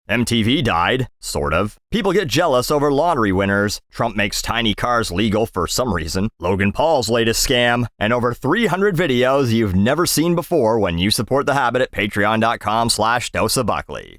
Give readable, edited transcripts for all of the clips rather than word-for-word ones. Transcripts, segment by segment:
MTV died, sort of. People get jealous over lottery winners. Trump makes tiny cars legal for some reason. Logan Paul's latest scam. And over 300 videos you've never seen before when you support The Habit at patreon.com/doseofbuckley.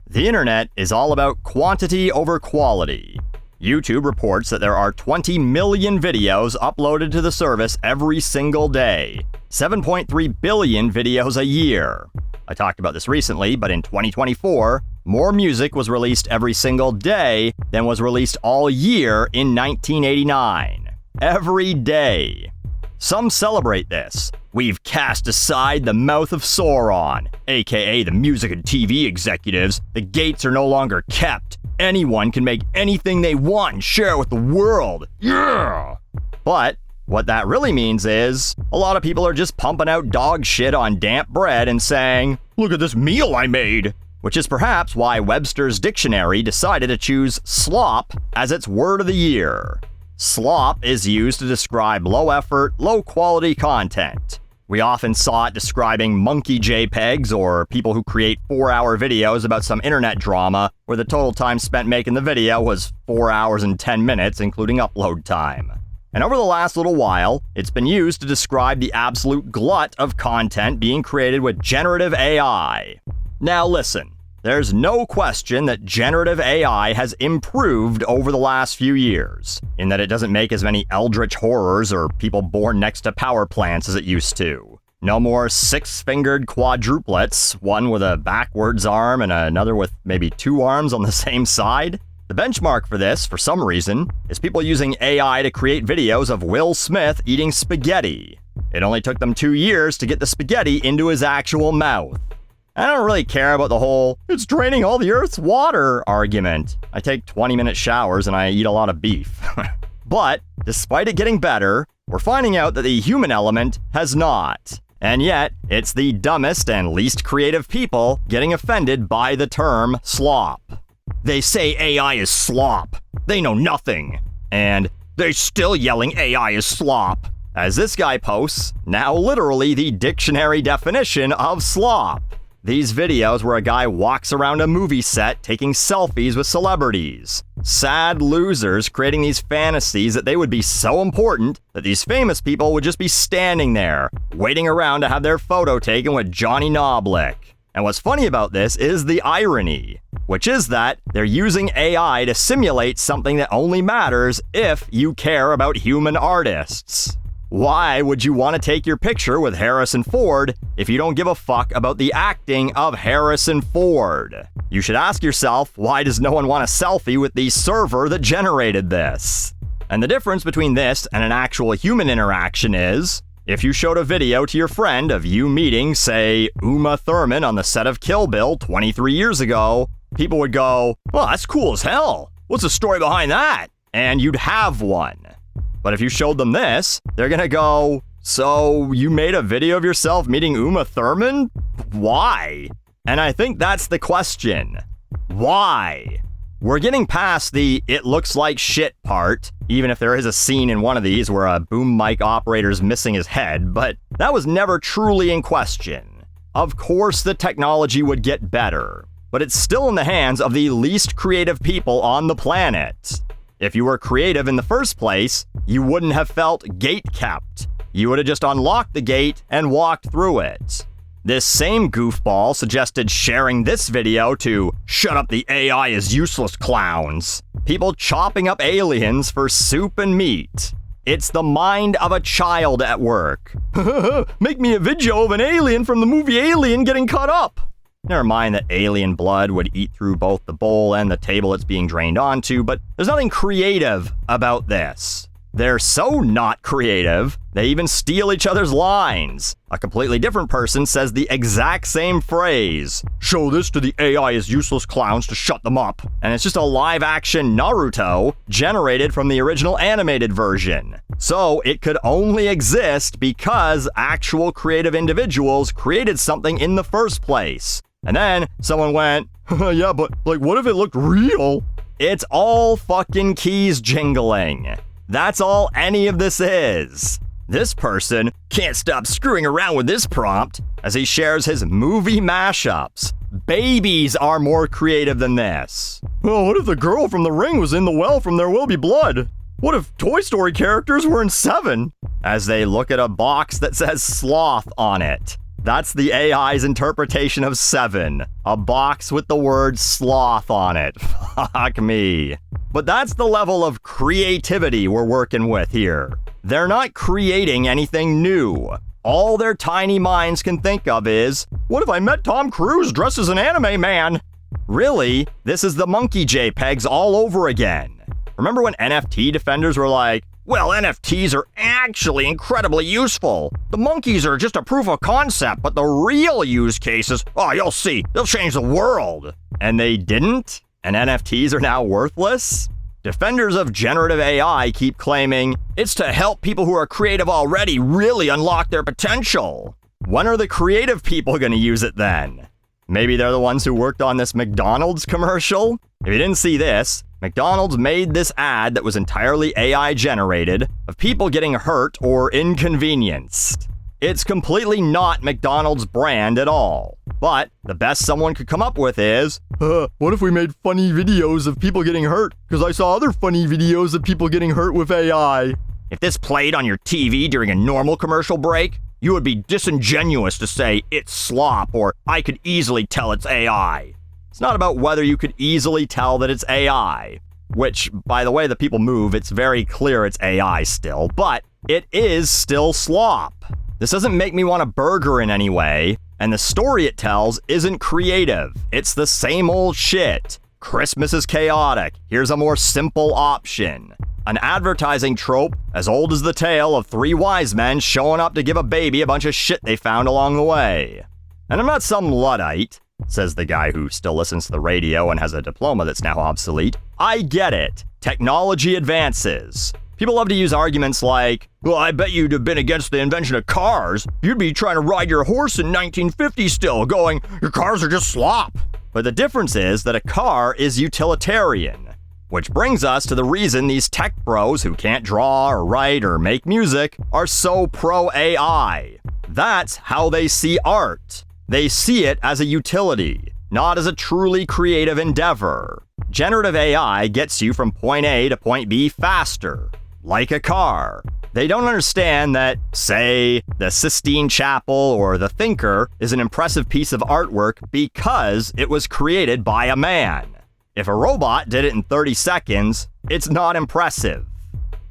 The internet is all about quantity over quality. YouTube reports that there are 20 million videos uploaded to the service every single day. 7.3 billion videos a year. I talked about this recently, but in 2024, more music was released every single day than was released all year in 1989. Every day. Some celebrate this. We've cast aside the mouth of Sauron, aka the music and TV executives. The gates are no longer kept. Anyone can make anything they want and share it with the world. Yeah! But what that really means is, a lot of people are just pumping out dog shit on damp bread and saying, "Look at this meal I made!" Which is perhaps why Webster's dictionary decided to choose slop as its word of the year. Slop is used to describe low-effort, low-quality content. We often saw it describing monkey JPEGs or people who create 4-hour videos about some internet drama where the total time spent making the video was 4 hours and 10 minutes, including upload time. And over the last little while, it's been used to describe the absolute glut of content being created with generative AI. Now listen, there's no question that generative AI has improved over the last few years, in that it doesn't make as many eldritch horrors or people born next to power plants as it used to. No more 6-fingered quadruplets, one with a backwards arm and another with maybe 2 arms on the same side. The benchmark for this, for some reason, is people using AI to create videos of Will Smith eating spaghetti. It only took them 2 years to get the spaghetti into his actual mouth. I don't really care about the whole, "it's draining all the Earth's water" argument. I take 20-minute showers and I eat a lot of beef. But, despite it getting better, we're finding out that the human element has not. And yet, it's the dumbest and least creative people getting offended by the term slop. They say AI is slop. They know nothing. And they're still yelling AI is slop. As this guy posts, now literally the dictionary definition of slop. These videos where a guy walks around a movie set taking selfies with celebrities. Sad losers creating these fantasies that they would be so important that these famous people would just be standing there, waiting around to have their photo taken with Johnny Knoblich. And what's funny about this is the irony, which is that they're using AI to simulate something that only matters if you care about human artists. Why would you want to take your picture with Harrison Ford if you don't give a fuck about the acting of Harrison Ford? You should ask yourself, why does no one want a selfie with the server that generated this? And the difference between this and an actual human interaction is, if you showed a video to your friend of you meeting, say, Uma Thurman on the set of Kill Bill 23 years ago, people would go, "Well, that's cool as hell. What's the story behind that?" And you'd have one. But if you showed them this, they're gonna go, "So you made a video of yourself meeting Uma Thurman? Why?" And I think that's the question. Why? We're getting past the "it looks like shit" part, even if there is a scene in one of these where a boom mic operator's missing his head, but that was never truly in question. Of course the technology would get better, but it's still in the hands of the least creative people on the planet. If you were creative in the first place, you wouldn't have felt gate-kept. You would have just unlocked the gate and walked through it. This same goofball suggested sharing this video to "shut up, the AI is useless clowns." People chopping up aliens for soup and meat. It's the mind of a child at work. Make me a video of an alien from the movie Alien getting cut up. Never mind that alien blood would eat through both the bowl and the table it's being drained onto, but there's nothing creative about this. They're so not creative, they even steal each other's lines. A completely different person says the exact same phrase. "Show this to the AI as useless clowns to shut them up." And it's just a live-action Naruto generated from the original animated version. So it could only exist because actual creative individuals created something in the first place. And then someone went, "Yeah, but like, what if it looked real?" It's all fucking keys jingling. That's all any of this is. This person can't stop screwing around with this prompt as he shares his movie mashups. Babies are more creative than this. Oh, what if the girl from The Ring was in the well from There Will Be Blood? What if Toy Story characters were in Seven? As they look at a box that says sloth on it. That's the AI's interpretation of Seven. A box with the word sloth on it. Fuck me. But that's the level of creativity we're working with here. They're not creating anything new. All their tiny minds can think of is, what if I met Tom Cruise dressed as an anime man? Really, this is the monkey JPEGs all over again. Remember when NFT defenders were like, well, NFTs are actually incredibly useful. The monkeys are just a proof of concept, but the real use cases, oh, you'll see, they'll change the world. And they didn't? And NFTs are now worthless? Defenders of generative AI keep claiming it's to help people who are creative already really unlock their potential. When are the creative people going to use it then? Maybe they're the ones who worked on this McDonald's commercial? If you didn't see this, McDonald's made this ad that was entirely AI generated of people getting hurt or inconvenienced. It's completely not McDonald's brand at all. But the best someone could come up with is, what if we made funny videos of people getting hurt? Because I saw other funny videos of people getting hurt with AI. If this played on your TV during a normal commercial break, you would be disingenuous to say it's slop or I could easily tell it's AI. It's not about whether you could easily tell that it's AI, which, by the way the people move, it's very clear it's AI still, but it is still slop. This doesn't make me want a burger in any way, and the story it tells isn't creative. It's the same old shit. Christmas is chaotic. Here's a more simple option. An advertising trope as old as the tale of three wise men showing up to give a baby a bunch of shit they found along the way. And I'm not some Luddite, says the guy who still listens to the radio and has a diploma that's now obsolete. I get it. Technology advances. People love to use arguments like, well, I bet you'd have been against the invention of cars. You'd be trying to ride your horse in 1950 still, going, your cars are just slop. But the difference is that a car is utilitarian. Which brings us to the reason these tech bros who can't draw or write or make music are so pro-AI. That's how they see art. They see it as a utility, not as a truly creative endeavor. Generative AI gets you from point A to point B faster, like a car. They don't understand that, say, the Sistine Chapel or the Thinker is an impressive piece of artwork because it was created by a man. If a robot did it in 30 seconds, it's not impressive.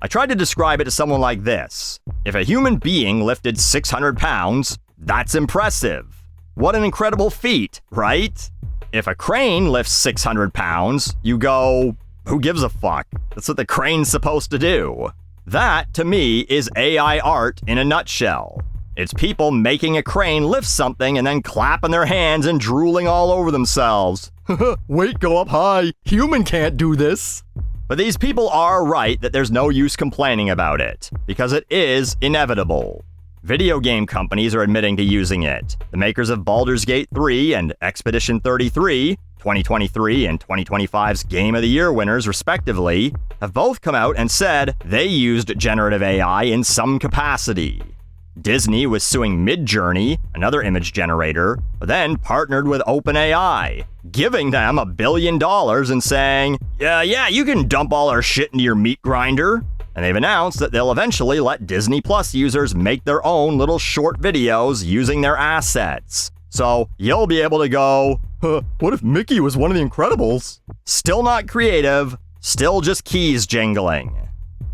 I tried to describe it to someone like this. If a human being lifted 600 pounds, that's impressive. What an incredible feat, right? If a crane lifts 600 pounds, you go, who gives a fuck? That's what the crane's supposed to do. That, to me, is AI art in a nutshell. It's people making a crane lift something and then clapping their hands and drooling all over themselves. Weight go up high. Human can't do this. But these people are right that there's no use complaining about it, because it is inevitable. Video game companies are admitting to using it. The makers of Baldur's Gate 3 and Expedition 33, 2023 and 2025's Game of the Year winners respectively, have both come out and said they used generative AI in some capacity. Disney was suing Midjourney, another image generator, but then partnered with OpenAI, giving them $1 billion and saying, yeah, you can dump all our shit into your meat grinder. And they've announced that they'll eventually let Disney Plus users make their own little short videos using their assets. So you'll be able to go, what if Mickey was one of the Incredibles? Still not creative, still just keys jingling.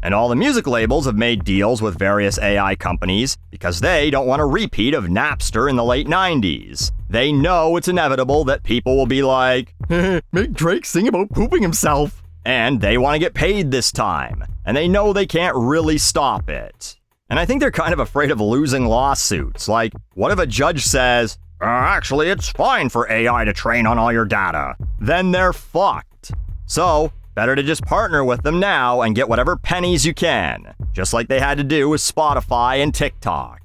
And all the music labels have made deals with various AI companies because they don't want a repeat of Napster in the late 90s. They know it's inevitable that people will be like, make Drake sing about pooping himself. And they want to get paid this time. And they know they can't really stop it. And I think they're kind of afraid of losing lawsuits. Like, what if a judge says, actually, it's fine for AI to train on all your data? Then they're fucked. So, better to just partner with them now and get whatever pennies you can, just like they had to do with Spotify and TikTok.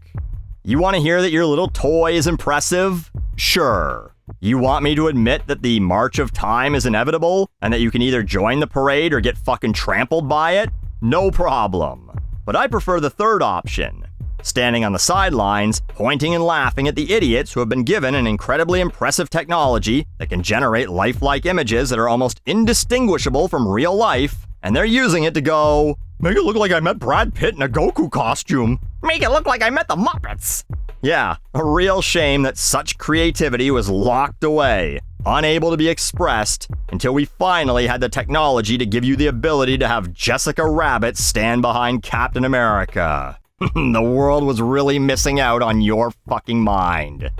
You want to hear that your little toy is impressive? Sure. You want me to admit that the march of time is inevitable and that you can either join the parade or get fucking trampled by it? No problem. But I prefer the third option. standing on the sidelines, pointing and laughing at the idiots who have been given an incredibly impressive technology that can generate lifelike images that are almost indistinguishable from real life, and they're using it to go, "Make it look like I met Brad Pitt in a Goku costume. Make it look like I met the Muppets." Yeah, a real shame that such creativity was locked away, unable to be expressed, until we finally had the technology to give you the ability to have Jessica Rabbit stand behind Captain America. The world was really missing out on your fucking mind.